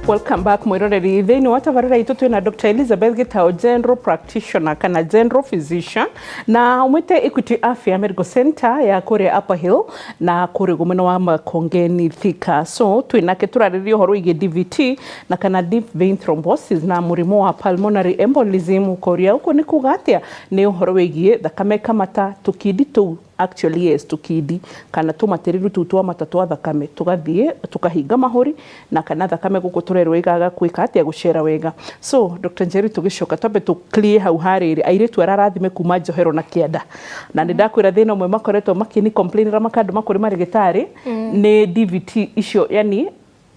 Welcome back mwiroreri thini wa tabarira itu twina Dr. Elizabeth Gitao, General Practitioner kana General Physician na umwite Equity Afya Medical Center ya kuria Upper Hill na kuri gumeno wa Makongeni Thika. So twinake turaririo horo ige DVT na kana deep vein thrombosis na murimo wa pulmonary embolism kuria uko ni kugatia ni uhoro wigie thakame kamata tukidi tu actually yes tukidi kana tumateriru tutwa matatwa thakame tugathie tukahinga mahuri na kana thakame guko turerwo igaga kwika atia gucera wega. So Dr. Njeri tugicoka twabe tu clear hau hariri airetu ararathime kuma Njohero na Kianda na ndakwira thina umwe makoretwo makini complain ra makandu makuri marigitari ni DVT icio yani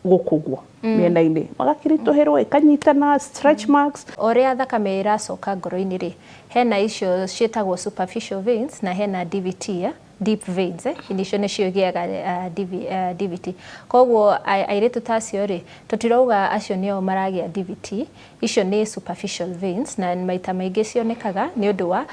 gukugwa miena-ini magakiritoherwo ikanyitana stretch marks oria thakame iracoka ngoro-ini ri hena icio cietagwo superficial veins na hena DVT deep veins icio nicio giaga DVT koguo airetu tacio ri tutirauga acio nio maragia DVT icio ni superficial veins na maita maingi cionekaga ni undu wa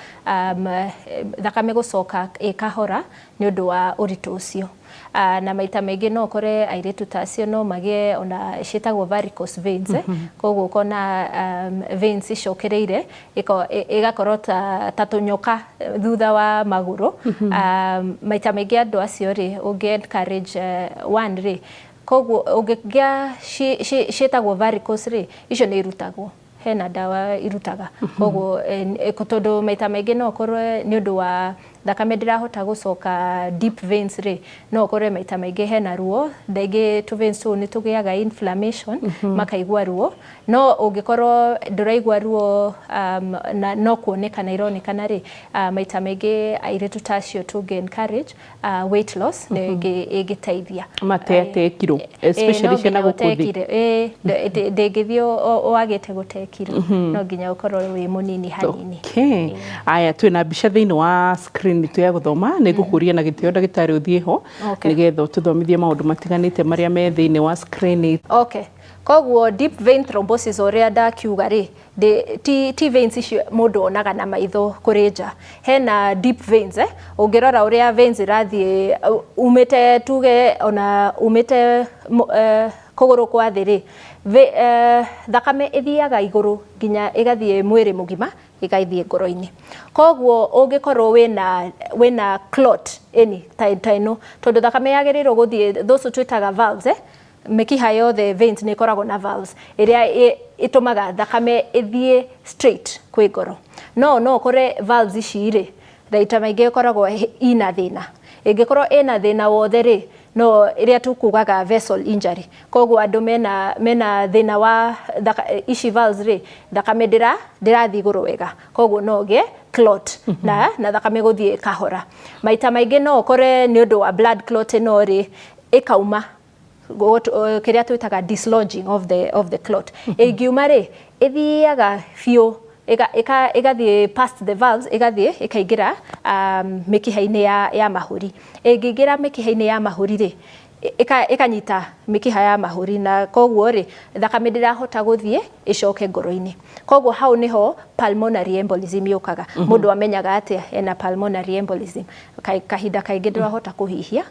thakame gucoka ikahora ni undu wa uritu ucio na maita maingi no kore airetu tacio no magie ona cietagwo varicose veins koguo kona veins icokereire igakorwo ta tunyoka thutha wa maguru maita maingi andu acio ri ungi encourage one ri koguo ungigia cietagwo varicose ri icio ni irutagwo hena dawa irutaga koguo tondu maita maingi no korwe ni undu wa thakame ndirahota gucoka deep veins ri no kore maita maingi hena ruo ndege tu veins tu ni tugiaga inflammation makaigwa ruo no ungikorwo nduraigwa ruo na no kuonekana ironekana ri maita maingi airetu tacio tungi encourage weight loss igiteithia matete kiro especially ciana gukuthi ndegithio wagite gute kiro no nginya ukorwo wi munini hanini. Okay aya twina mbica thini wa screen tu ya guthoma ni gukuria na gitio ndagitari uthie ho nigetho tuthomithie maundu matiganite maria me thini wa screen. Okay koguo deep vein thrombosis oria ndakiuga ri ti veins icio mundu onaga na maitho kurinja hena deep veins ungirora uria veins irathie umite tuge ona umite kuguru kwa thiri thakame ithiaga iguru nginya igathie mwiri mugima igaithie ngoro-ini koguo ungikorwo wina clot taino tondu thakame yagirirwo guthie thusu twitaga valves mikiha yothe veins ni koragwo na valves iria itumaga thakame ithie straight kwi ngoro no kore valves ici ri raita maingi koragwo ina thina ingikorwo ina thina wothe ri no iria tukugaga vessel injury koguo andu mena thina wa ici valves ri thakame ndirathi iguru wega koguo no ge clot na thakame guthie kahora maita maingi no kore ni undu wa blood clot no ri ikauma kiria twitaga dislodging of the clot ingiuma ri ithiaga fiu igathie past the valves igathie ikaingira mikiha-ini ya mahuri ingiingira mikiha-ini ya mahuri ri ikanyita mikiha ya mahuri na koguo ri thakame ndirahota guthie icoke ngoro-ini koguo hau niho pulmonary embolism yukaga mundu amenyaga atia ena pulmonary embolism kahinda kaingi ndirahota kuhihia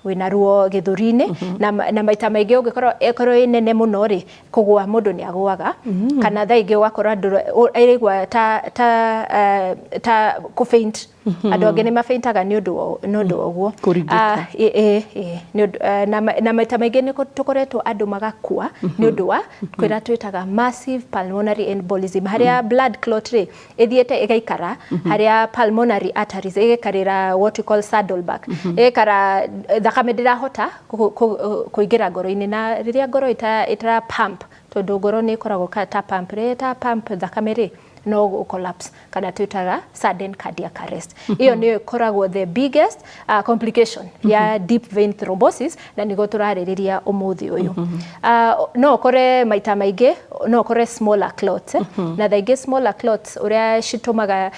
wina ruo githuri-ini na maita maingi ungikorwo inene muno ri kugwa mundu ni aguaga kana thaingi ugakora aigwa ta ku faint andu angi ni mafaintaga ni undu oguo na maita maingi ni tukoretwo andu magakua ni undu wa kwira twitaga massive pulmonary embolism haria blood clot ri ithiete igaikara haria pulmonary arteries igikarira what we call saddleback igikara thakame ndirahota kuingira ngoro-ini na riria ngoro itara pump tondu ngoro ni ikoragwo ta pump thakame ri no collapse kana twitaga sudden cardiac arrest iyo ni ikoragwo the biggest complication ya deep vein thrombosis na nigo turaririria umuthi uyu no kore maita maingi no kore smaller clots na thaingi smaller clots uria citumaga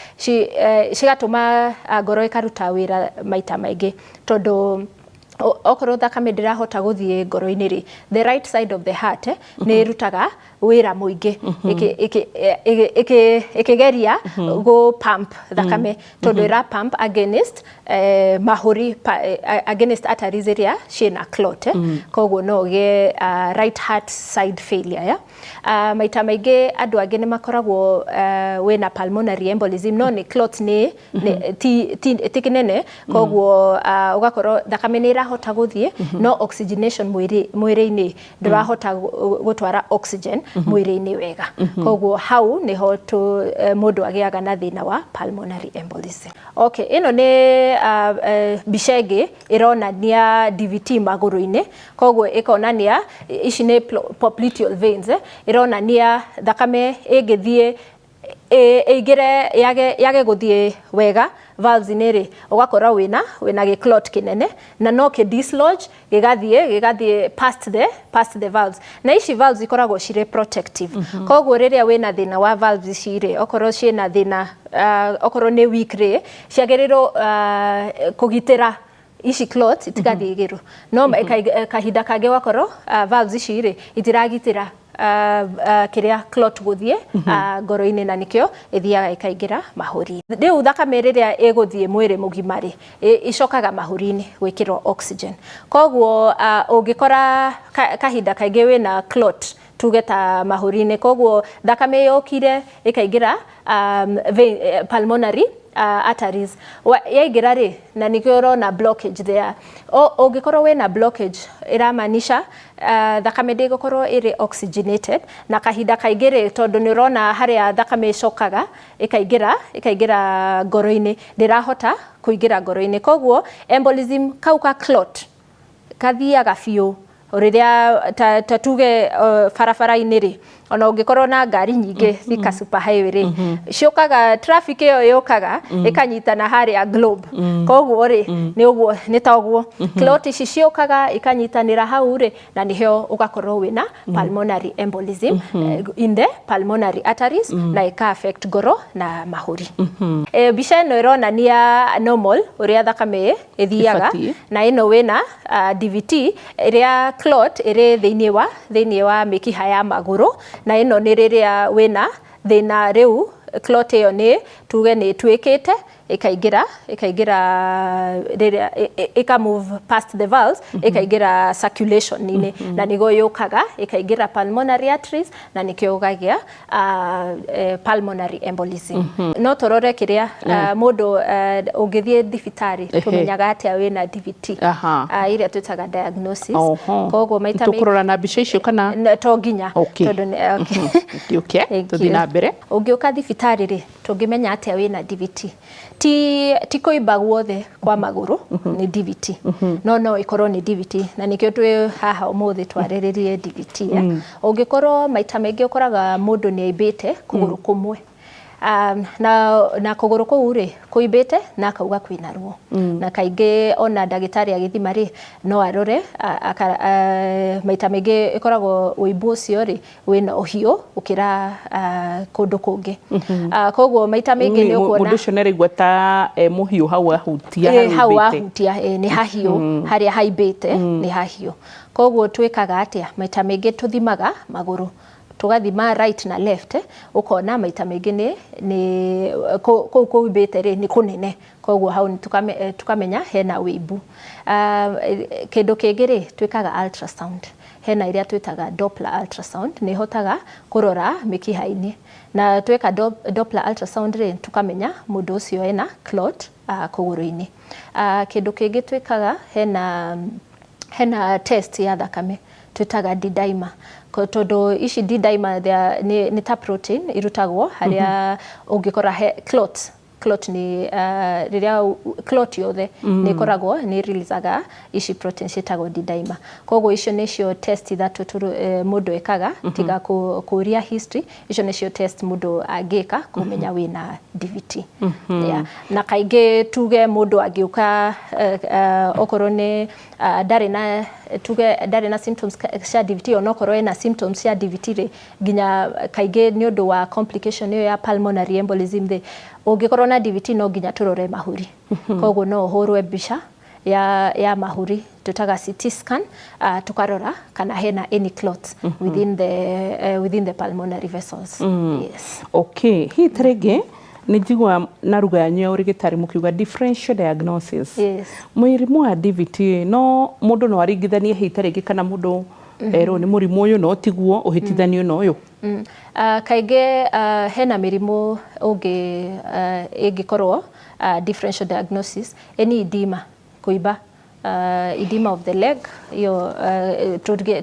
cigatuma ngoro ikaruta wira maita maingi tondu okorwo thakame ndirahota guthie ngoro-ini ri the right side of the heart ni rutaga wira muingi ikigeria go pump thakame tondu ira pump against mahuri against arteries iria ciina clot koguo no ge right heart side failure ya maita maingi andu angi ni makoragwo wina pulmonary embolism no ni clot ni ti kinene koguo ugakorwo thakame ni irahota guthie no oxygenation mwiri-ini ndirahota gutwara oxygen mwiri-ini wega koguo hau niho mundu agiaga na thina wa pulmonary embolism. Okay, ino ni bicegi ironania DVT maguru-ini koguo ikonania ici ni popliteal veins ironania thakame ingithie igire yage guthie wega valves niri ugakora wina giclot kinene na no ki dislodge gigathie past the valves na ici valves ikoragwo cire protective koguo riria wina thina wa valves cire okorwo ciina thina okorwo ni weak ri ciagirirwo kugitira ici clot itigathie igiru no kahinda kangi wakorwo valves cire itiragitira kiria clot guthie ngoro-ini na nikio ithiaga ikaingira mahuri. Riu thakame riria iguthie mwiri mugima ri icokaga mahuri-ini gwikirwo oxygen koguo ungikora kahinda kaingi wina clot tugeta mahuri-ini koguo thakame yokire ikaingira pulmonary arteries yaingira ri na nikio urona blockage there ungikorwo wina blockage iramanisha thakame ndigukorwo iri oxygenated na kahinda kaingi ri tondu ni urona haria thakame icokaga ikaingira ngoro-ini ndirahota kuingira ngoro-ini koguo embolism kau ka clot kathiaga biu riria tuge barabara-ini ri ona ungikorwo na ngari nyingi thika super highway ri ciukaga traffic iyo yukaga ikanyitana haria globe koguo ri ni uguo ni taguo clot ici ciukaga ikanyitanira hau ri na nihio ugakorwo wina pulmonary embolism in the pulmonary arteries na ika affect ngoro na mahuri. Bica ino ironania normal uria thakame ithiaga na ino wina DVT iria clot iri thiini wa mikiha ya maguru na ino ni riria wina thina riu clot iyo ni tuge ni twikite ikaingira riria ika move past the valves ikaingira circulation nini na nigo yukaga ikaingira pulmonary arteries na nikio ugagia pulmonary embolism. No torore kiria mundu ungithie thibitari tumenyaga atia wina DVT iria twitaga diagnosis koguo maita tukurora na bica icio kana to nginya tondu tuthina mbere ungiuka thibitari ri tungimenya atia wina DVT ti kuimba guothe kwa maguru ni DVT no ikorwo ni DVT na nikio twi haha umuthi twariririe DVT ungikorwo maita maingi ukoraga mundu ni aibite kuguru kumwe na kuguru kuu ri kuibite na akauga kwina ruo na kaingi ona ndagitari agithima ri no arore maita maingi ikoragwo uimbu ucio ri wina uhio ukira kundu kungi koguo maita maingi ni ukuona mundu ucio nerigwa ta muhiu hau ahutia ni hahiu haria haibite ni hahiu koguo twikaga atia maita maingi tuthimaga maguru tugathima right na left ukona maita maingi ni kuibite ri ni kunene koguo hau ni tukamenya hena uimbu. Kindu kingi ri twikaga ultrasound hena iria twitaga Doppler ultrasound ni hotaga kurora mikiha-ini na tweka Doppler ultrasound ri tukamenya mundu ucio ena clot kuguru-ini. Kindu kingi twikaga hena test ya thakame twitaga D-dimer tondu ici D-dimer ni ta protein irutagwo haria ungikora clot ni riria clot yothe ni koragwo ni releasaga ici protein citagwo D-dimer koguo icio nicio test ithatu mundu ekaga tiga kuria history icio nicio test mundu angika kumenya wina DVT na kaingi tuge mundu angiuka okorwo ni ndari na symptoms cia DVT onokorwo ena symptoms cia DVT ri nginya kaingi ni undu wa complication iyo ya pulmonary embolism ungikorwo na DVT no nginya turore mahuri koguo no uhurwe mbica ya mahuri tutaga CT scan tukarora kana hena any clots within the pulmonary vessels. Yes. Okay, hii tarege nijigwa na ruga yanyu ya urigitari mukiuga differential diagnosis. Yes. Mũrimũ wa DVT no mũndũ no aringithanie hii tarege kana mũndũ ero ni mũrimũ ũyũ no tiguo ũhĩtithanio no ũyũ. Kaingĩ hena mĩrimũ ũngĩ ĩngĩkorwo differential diagnosis, any edema, kuiba, edema of the leg, iyo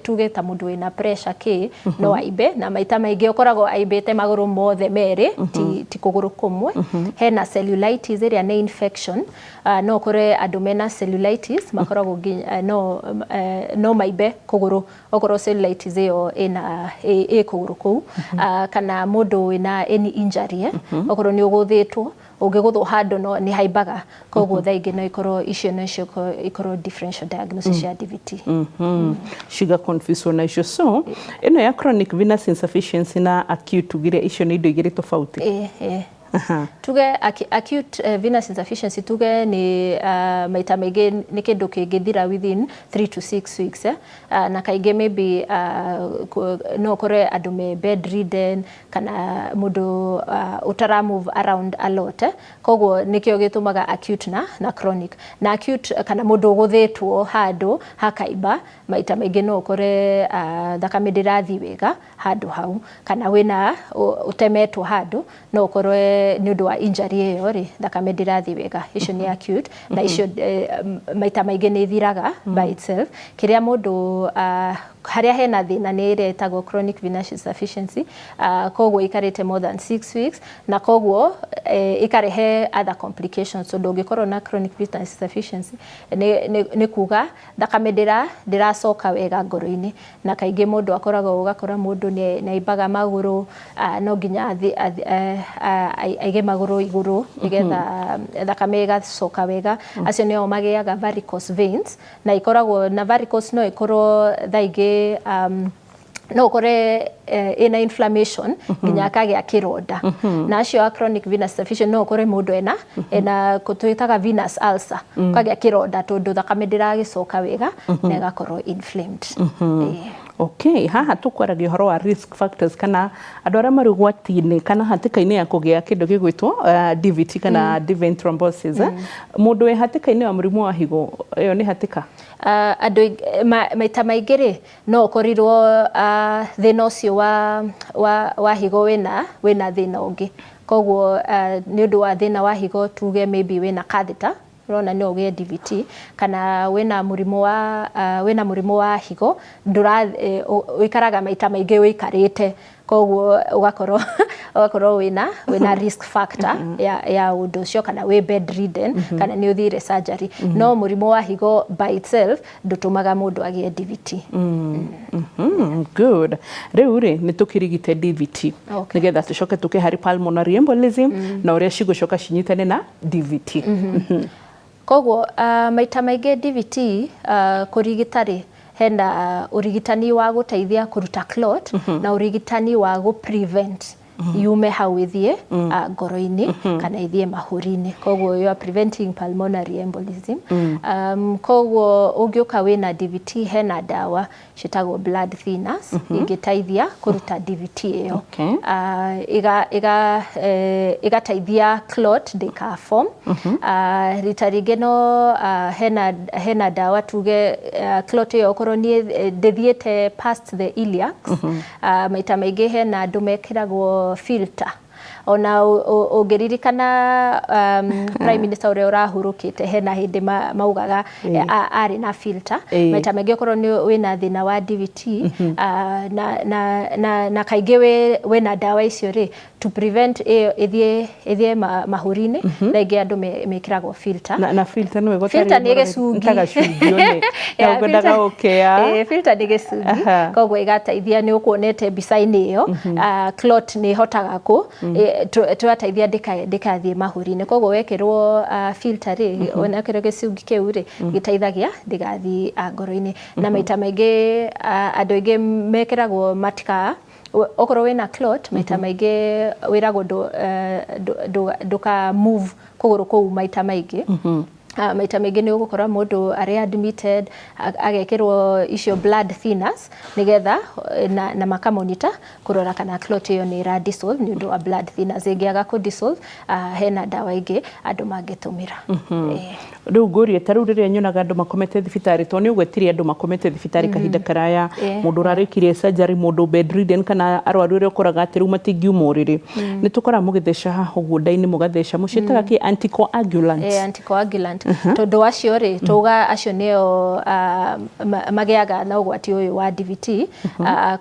tuge ta mũndũ wĩna pressure ki no aibe, na maita maingĩ ũkoragwo aibĩte magũrũ mothe merĩ ti kũgũrũ kũmwe. Hena cellulitis ĩrĩa nĩ infection, no kũrĩ andũ mena cellulitis makoragwo no maibe kũgũrũ okorwo cellulitis ĩyo ĩ kũgũrũ kũu. Kana mũndũ wĩna any injury okorwo nĩ ũgũthĩtwo ũngĩgũthwo handũ no nĩ haimbaga, koguo thaa ingĩ no ikorwo icio nocio ikorwo differential diagnosis ya DVT. Shiga confusion na icio. So ĩno ya chronic venous insufficiency na acute tugire icio nĩ indo igĩrĩ tofauti. Tuge acute venous insufficiency tuge ni maita maingĩ nĩ kĩndũ kĩngĩthira within 3 to 6 weeks na kaingĩ maybe no kore andũ me bedridden kana mũndũ utara move around a lot koguo nĩkĩo gĩtũmaga acute na chronic. Na acute kana mũndũ ũgũthĩtwo handũ hakaimba maita maingĩ no kore thakame ndĩrathiĩ wega handũ hau, kana wĩna ũtemetwo handũ no kore nĩ ũndũ wa injury ĩyo rĩ thakame ndĩrathiĩ wega, icio nĩ acute. Na icio maita maingĩ nĩ thiraga by itself. Kĩrĩa mũndũ harĩa hena thĩna nĩ ĩrĩa ĩtagwo chronic venous insufficiency, koguo ikarĩte more than 6 weeks na koguo ikarehe other complications. So ndũngĩkorwo na chronic venous insufficiency nĩ kuga thakame ndĩracoka wega ngoro-inĩ, na kaingĩ mũndũ akoragwo ũgakora mũndũ nĩ aimbaga magũrũ, no nginya aige magũrũ igũrũ nĩgetha thakame ĩgacoka wega. Acio nĩo magĩaga varicose veins, na ikoragwo na varicose no ikorwo thaa ingĩ no kore ina inflammation nginya akagĩa kĩronda. Na acio a chronic venous insufficiency no kore mũndũ ena twĩtaga venous ulcer, akagĩa kĩronda tondũ thakame ndĩragĩcoka wega na ĩgakorwo inflamed. Okay, haha tukwaragia ũhoro wa risk factors kana andũ arĩa marĩ ũgwati-inĩ kana hatĩka-inĩ ya kũgĩa kĩndũ gĩgwĩtwo DVT kana deep vein thrombosis. Mũndũ wĩ hatĩka-inĩ wa mũrimũ wa higo ĩyo nĩ hatĩka? Andũ maita maingĩ rĩ no ũkorirwo thĩna ũcio wa higo wĩna thĩna ũngĩ, koguo nĩ ũndũ wa thĩna wa higo tuge maybe wĩna catheter rona no ũgĩe DVT, kana wĩna mũrimũ wa higo wĩkaraga maita maingĩ wĩikarĩte, koguo ũgakorwo wĩna risk factor ya ũndũ ũcio, kana wĩ bedridden kana nĩ ũthire surgery. No mũrimũ wa higo by itself ndũtũmaga mũndũ agĩe DVT. Good. Rĩu rĩ nĩ tũkĩrigite DVT nĩgetha tũcoke tũke harĩ pulmonary embolism na ũrĩa cigũcoka cinyitane na DVT. Koguo maita maingĩ DVT kũrigita rĩ hena ũrigitani wa gũteithia kũruta clot na ũrigitani wa prevent yume hau ĩthiĩ ngoro-inĩ kana ĩthiĩ mahũri-inĩ, koguo you are preventing pulmonary embolism. Koguo ũngĩũka wĩna DVT hena ndawa citagwo blood thinners ingĩteithia kũruta DVT ĩyo, igateithia clot ndĩkaform. Rita rĩngĩ no hena ndawa tuge clot ĩyo okorwo ndĩthiĩte past the iliacs, maita maingĩ hena andũ mekĩragwo filter. Ona ũngĩririkana prime minister ũrĩa ũrahurũkĩte hena hĩndĩ maugaga arĩ na filter. Maita maingĩ okorwo wĩna thĩna wa DVT na kaingĩ wĩna ndawa icio rĩ to prevent ĩthiĩ mahũri-inĩ, thaingĩ andũ mekĩragwo filter. Na filter nĩ gĩcungi. Filter nĩ gĩcungi, koguo ĩgateithia nĩ ũkuonete mbica-inĩ ĩyo clot nĩ ĩhotaga tũrateithia ndĩkathiĩ mahũri-inĩ, koguo wekĩrwo filter rĩ wekĩrwo gĩcungi kĩu rĩ gĩteithagia ndĩgathiĩ ngoro-inĩ. Na maita maingĩ andũ aingĩ mekĩragwo matika okorwo wĩna clot maita maingĩ wĩragwo ndũka move kũgũrũ kũu maita maingĩ maita maingi ni ugukora mundu ari admitted agekirwo icio blood thinners nigetha na makamonita kurora kana clot iyo ni ra dissolve ni undu wa blood thinners ingiaga ku dissolve hena dawa ingi andu mangitumira riu ngurie taru riria nyonaga andu makomete thibitari to ni ugwetirie andu makomete thibitari kahinda karaya mundu rarikirie surgery mundu bedridden kana arwaru ria ukoraga ati riu matingiuma uriri ni tukora mugitheca haha uguo ndaini mugatheca mucitaga ki anticoagulant anticoagulant tondu acio ri tuga acio nio magiaga na ugwati uyu wa DVT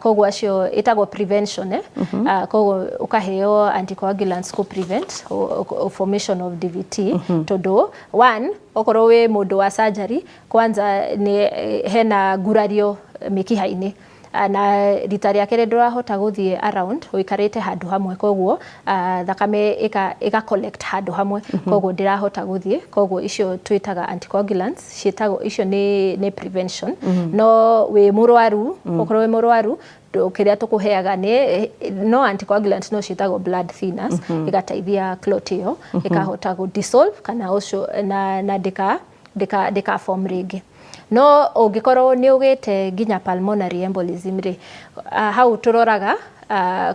koguo acio itagwo prevention koguo ukaheo anticoagulants ku prevent formation of DVT tondu one okorwo wi mundu wa surgery kwanza ni hena gurario mikiha-ini na rita rĩa kerĩ ndũrahota gũthiĩ around ũikarĩte handũ hamwe koguo thakame ĩga collect handũ hamwe koguo ndĩrahota gũthiĩ koguo icio twĩtaga anticoagulants ciĩtagwo icio nĩ prevention no wĩ mũrwaru okorwo wĩ mũrwaru kiria tukuheaga no anticoagulant no ciĩtagwo blood thinners igateithia clot iyo ikahota gu dissolve kana ucio na ndika form ringi no ungikorwo ni ugite nginya pulmonary embolism ri hau turoraga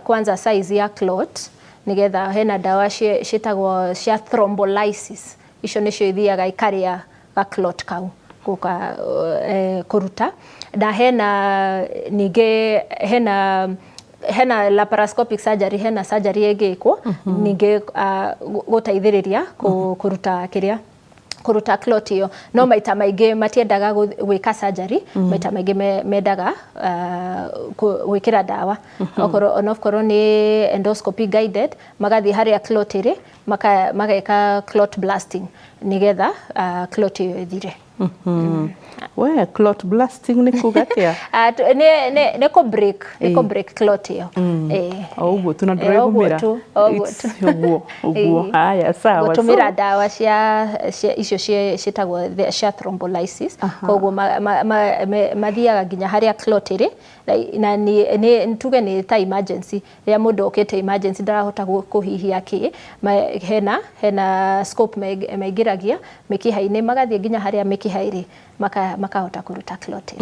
kwanza size ya clot nigetha hena dawa ciĩtagwo cia thrombolysis icio nicio ithiaga ikaria ga clot kau guka kuruta na ninge hena laparoscopic surgery hena surgery ĩngĩkwo ninge gũteithĩrĩria kuruta clot iyo no maita maingi matiendaga gwika surgery maita maingi mendaga gwikira dawa okorwo ni endoscopy guided magathi haria clot iri mageka clot blasting nigetha clot iyo ithire we clot blasting ni kugatia ne ko break clot iyo uguo tunaduragumira uguo haya sawa gutumira dawa cia icio cietagwo cia thrombolysis koguo mathiaga nginya haria clot iri na ni tuge ni ta emergency ya mundu okete emergency ndarahota kuhihia ki hena scope maigiragia mikiha-ini magathie nginya haria mikiha iri makahota kuruta clot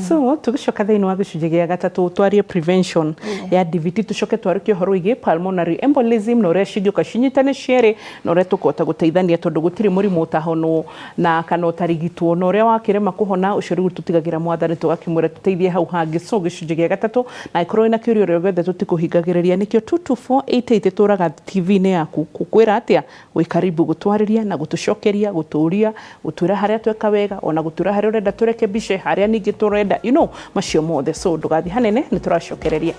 so tugicoka thiini wa gicunjĩ gĩa gatatũ twarie prevention ya DVT tucoke twarĩkie ũhoro wĩgiĩ pulmonary embolism na ũrĩa cingĩũka cinyitane cierĩ na ũrĩa tũkũhota gũteithania tondũ gũtirĩ mũrimũ ũtahonwo na kana ũtarigitwo na ũrĩa wakĩrema kũhona ũcio rĩu tũtigagĩra mwathani tũgakĩmwĩra tũteithie hau hangĩ so gĩcunjĩ gĩa gatatũ na ĩkorwo ĩna kĩũria ũrĩa gĩothe tũtikũhingagĩrĩria nĩkĩo 22488 tũraga TV-inĩ yaku kwĩra atĩa wĩ karibu gũtwarĩria na gũtũcokeria gũtũria gũtwĩra harĩa tweka wega ona gũtwĩra harĩa ũrenda tũreke bice harĩa ningĩ tũrenda macio mothe so ndũgathiĩ hanene nĩ tũracokereria